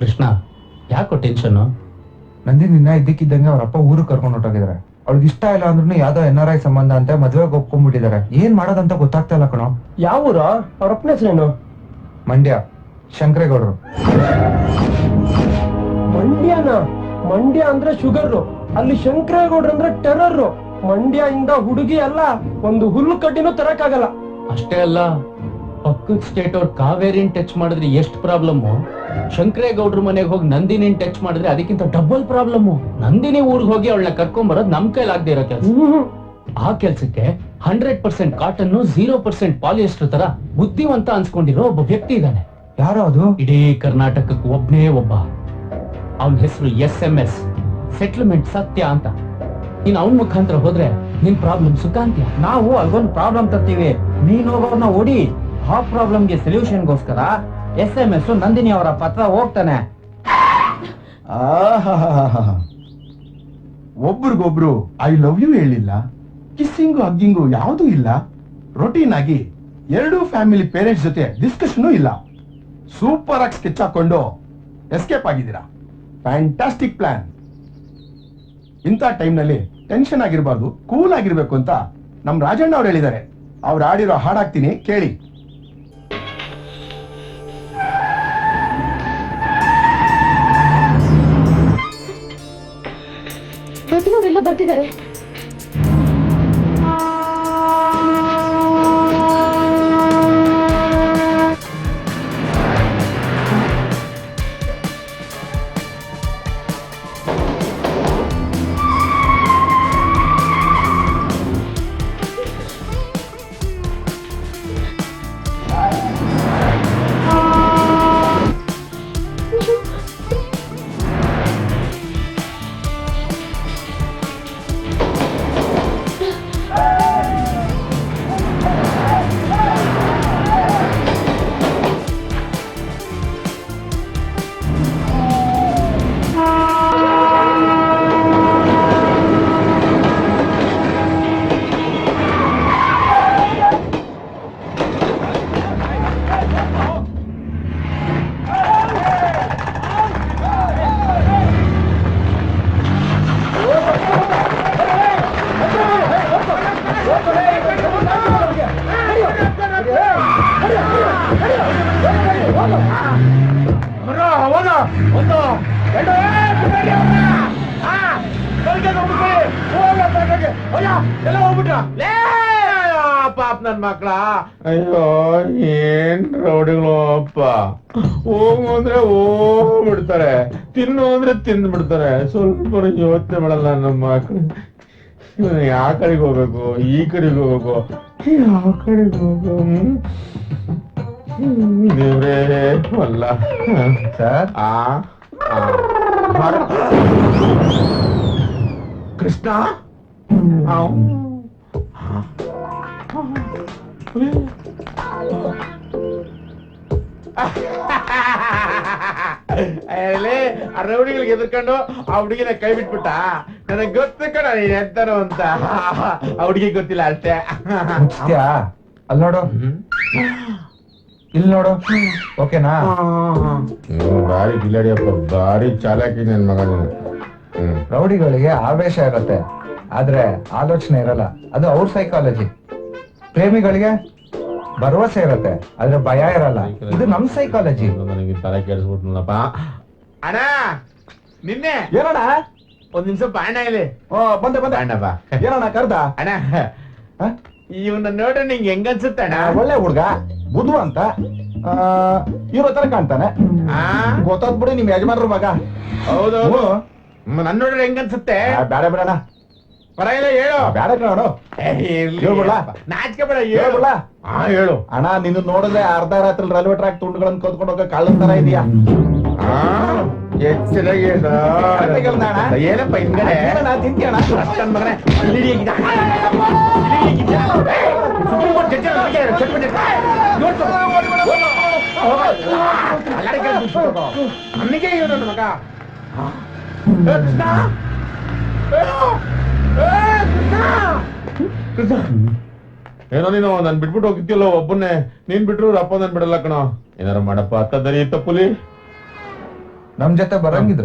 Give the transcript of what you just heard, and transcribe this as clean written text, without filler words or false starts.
ಕೃಷ್ಣ, ಯಾಕೋ ಟೆನ್ಷನ್? ನಂದಿನಿನ್ನ ಇದ್ದಕ್ಕಿದ್ದಂಗೆ ಅವ್ರಪ್ಪ ಊರಿಗೆ ಕರ್ಕೊಂಡು ಹೊಟ್ಟೋಗಿದ್ದಾರೆ. ಅವ್ಳಿಗೆ ಇಷ್ಟ ಇಲ್ಲ ಅಂದ್ರೂ ಯಾವ್ದೋ NRI ಸಂಬಂಧ ಅಂತ ಮದ್ವೆಗೆ ಒಪ್ಕೊಂಡ್ಬಿಟ್ಟಿದ್ದಾರೆ. ಏನ್ ಮಾಡೋದಂತ ಗೊತ್ತಾಗ್ತಾ ಇಲ್ಲ ಕಣೋ. ಯಾವ ಊರ? ಅವ್ರ ಅಪ್ಪನ ಹೆಸರೇನು? ಮಂಡ್ಯ, ಶಂಕರೇಗೌಡರು. ಮಂಡ್ಯನ? ಮಂಡ್ಯ ಅಂದ್ರೆ ಶುಗರ್, ಅಲ್ಲಿ ಶಂಕರೇಗೌಡ್ರು ಅಂದ್ರೆ ಟೆರರ್. ಮಂಡ್ಯ ಇಂದ ಹುಡುಗಿ ಅಲ್ಲ, ಒಂದು ಹುಲ್ಲು ಕಡ್ಡಿನೂ ತರಕ್ಕಾಗಲ್ಲ. ಅಷ್ಟೇ ಅಲ್ಲ, ಪಕ್ಕದ ಸ್ಟೇಟ್ ಅವ್ರು ಕಾವೇರಿನ್ ಟಚ್ ಮಾಡಿದ್ರೆ ಎಷ್ಟು ಪ್ರಾಬ್ಲಮ್, ಶಂಕರೇಗೌಡ್ರ ಮನೆಗೆ ಹೋಗಿ ನಂದಿನಿನ್ ಟಚ್ ಮಾಡಿದ್ರೆ ಅದಕ್ಕಿಂತ ಡಬಲ್ ಪ್ರಾಬ್ಲಮ್. ನಂದಿನಿ ಊರಿಗೆ ಹೋಗಿ ಅವಳನ್ನ ಕರ್ಕೊಂಡ್ ನಮ್ ಕೈಲಾಗದೆ ಇರೋ ಕೆಲಸ. ಆ ಕೆಲ್ಸಕ್ಕೆ 100% ಕಾಟನ್ 0% ಪಾಲಿಯಸ್ಟರ್ ತರ ಬುದ್ಧಿವಂತ ಅನ್ಸ್ಕೊಂಡಿರೋ ಒಬ್ಬ ವ್ಯಕ್ತಿ ಇದ್ದಾನೆ. ಯಾರೋ ಅದು? ಇಡೀ ಕರ್ನಾಟಕಕ್ಕೆ ಒಬ್ನೇ ಒಬ್ಬ. ಅವನ ಹೆಸರು SMS, ಸೆಟ್ಲ್ಮೆಂಟ್ ಸತ್ಯ ಅಂತ. ನೀನ್ ಅವನ್ ಮುಖಾಂತರ ಹೋದ್ರೆ ನಿನ್ ಪ್ರಾಬ್ಲಮ್ ಸುಖ ಅಂತ್ಯ. ನಾವು ಅಲ್ಗೊಂದು ಪ್ರಾಬ್ಲಮ್ ತರ್ತೀವಿ, ನೀನ್ ಹೋಗೋರ್ನ ಓಡಿ. ಆ ಪ್ರಾಬ್ಲಮ್ಗೆ ಸೊಲ್ಯೂಷನ್ಗೋಸ್ಕರ SMS ನಂದಿನಿ ಅವರ ಪತ್ರ ಹೋಗ್ತಾನೆ. ಒಬ್ರಿಗೊಬ್ರು ಐ ಲವ್ ಯು ಹೇಳಿಲ್ಲ, ಕಿಸ್ಸಿಂಗು ಹಗ್ಗಿಂಗು ಯಾವುದೂ ಇಲ್ಲ. ರೊಟೀನ್ ಆಗಿ ಎರಡೂ ಫ್ಯಾಮಿಲಿ ಪೇರೆಂಟ್ಸ್ ಜೊತೆ ಡಿಸ್ಕಷನ್ ಇಲ್ಲ. ಸೂಪರ್ ಆಗಿ ಸ್ಕೆಚ್ ಹಾಕೊಂಡು ಎಸ್ಕೇಪ್ ಆಗಿದ್ದೀರಾ. Fantastic plan. ಇಂಥ ಟೈಮ್ನಲ್ಲಿ ಟೆನ್ಷನ್ ಆಗಿರಬಾರ್ದು, ಕೂಲ್ ಆಗಿರ್ಬೇಕು ಅಂತ ನಮ್ ರಾಜಣ್ಣ ಅವ್ರು ಹೇಳಿದ್ದಾರೆ. ಅವ್ರು ಆಡಿರೋ ಹಾಡಾಗ್ತೀನಿ ಕೇಳಿ. ಪ್ರತಿಯೊಬ್ಬರೆಲ್ಲ ಬರ್ತಿದ್ದಾರೆ. ಪಾಪ ನನ್ ಮಕ್ಳ, ಅಯ್ಯೋ ಏನ್ ರೌಡಿಗಳು ಅಪ್ಪ. ಹೋಗು ಅಂದ್ರೆ ಹೋಗ್ಬಿಡ್ತಾರೆ, ತಿನ್ನು ಅಂದ್ರೆ ತಿಂದು ಬಿಡ್ತಾರೆ. ಸ್ವಲ್ಪ ಯೋಚನೆ ಮಾಡಲ್ಲ ನಮ್ಮ ಮಕ್ಳು. ಯಾವ ಕಡೆಗೆ ಹೋಗ್ಬೇಕು, ಈ ಕಡೆಗೆ ಹೋಗ್ಬೇಕು, ಯಾವ ಕಡೆಗೆ ಹೋಗ್ಬೇಕು, ದೇವ್ರೇ ಅಲ್ಲ. ಸರ್, ಕೃಷ್ಣ ಆ ರೌಡಿಗಳಿಗೆ ಎದುರ್ಕೊಂಡು ಆ ಹುಡುಗಿನ ಕೈ ಬಿಟ್ಬಿಟ್ಟ. ನನಗ್ ಗೊತ್ತು ಕಣ ನೀನ್ ಎಂತಾನೋ ಅಂತ. ಆ ಹುಡುಗಿ ಗೊತ್ತಿಲ್ಲ ಅಷ್ಟೇ. ಅಲ್ಲಿ ನೋಡು, ಇಲ್ಲಿ ನೋಡು, ಓಕೆನಾ? ಬಾರಿ ಗಿಲಾಡಿಯಪ್ಪ, ಬಾರಿ ಚಾಲಾಕಿ ನನ್ ಮಗ. ರೌಡಿಗಳಿಗೆ ಆವೇಶ ಇರತ್ತೆ, ಆದ್ರೆ ಆಲೋಚನೆ ಇರಲ್ಲ. ಅದು ಅವ್ರ ಸೈಕಾಲಜಿ. ಪ್ರೇಮಿಗಳಿಗೆ ಭರವಸೆ ಇರತ್ತೆ, ಆದ್ರೆ ಭಯ ಇರಲ್ಲ. ಇದು ನಮ್ ಸೈಕಾಲಜಿ. ನನಗೆ ತಲೆ ಕೆಡಿಸ್ಬಿಟ್ನಲ್ಲಪ್ಪ. ಅಣ್ಣ ನಿನ್ನೆ ಏನಣ್ಣ? ಒಂದ್ ನಿಮಿಷ ಬಾಣ ಇಲ್ಲಿ. ಬಂದೆ ಬಂದೆ. ಅಣ್ಣಪ್ಪ ಏನಣ್ಣ ಕರ್ದ? ಅಣ್ಣ ಇವನ್ನ ನೋಡ್ರೆ ನಿಂಗೆ ಹೆಂಗ ಅನ್ಸುತ್ತಣ್ಣ? ಒಳ್ಳೆ ಹುಡ್ಗ, ಬುದ್ಧು ಅಂತ ಇವ್ರ ಹತ್ರ ಕಾಣ್ತಾನೆ. ಗೊತ್ತಾದ್ ಬಿಡಿ ನಿಮ್ ಯಜಮಾನ್ರ ಮಗ. ಹೌದೌದು. ನನ್ ನೋಡ್ರೆ ಹೆಂಗ ಅನ್ಸುತ್ತೆ? ಬೇಡ ಬಿಡಣ, ಪರವಾಗಿಲ್ಲ ಹೇಳು. ಬೇಡ ನೋಡು, ನಾಚಿಕೆ ಬೇಡ, ಹೇಳು. ಹೇಳು ಅಣ್ಣ. ನಿನ್ನ ನೋಡಿದ್ರೆ ಅರ್ಧ ರಾತ್ರಿ ರೈಲ್ವೆ ಟ್ರ್ಯಾಕ್ ತುಂಡುಗಳನ್ನ ಕದ್ಕೊಂಡು ಹೋಗೋ ಕಳ್ಳನ್ ತರ ಇದೆಯಾ? ಏನಪ್ಪ ಹಿಂಗಡೆ ತಿಂತೀಯಣ? ಮಗನೇ ನಮಗೆ ನನ್ನ ಮಗ ಏನೋ ನೀನು ನನ್ ಬಿಟ್ಬಿಟ್ಟು ಹೋಗಿದ್ಯಲ್ಲ ಒಬ್ಬನ್ನೇ. ನೀನ್ ಬಿಟ್ರು ಅಪ್ಪ ನನ್ ಬಿಡಲ್ಲ ಕಣೋ. ಏನಾರು ಮಾಡಪ್ಪ, ತದ್ದರಿ ತಪ್ಪುಲಿ. ನಮ್ ಜೊತೆ ಬರಂಗಿದ್ರೆ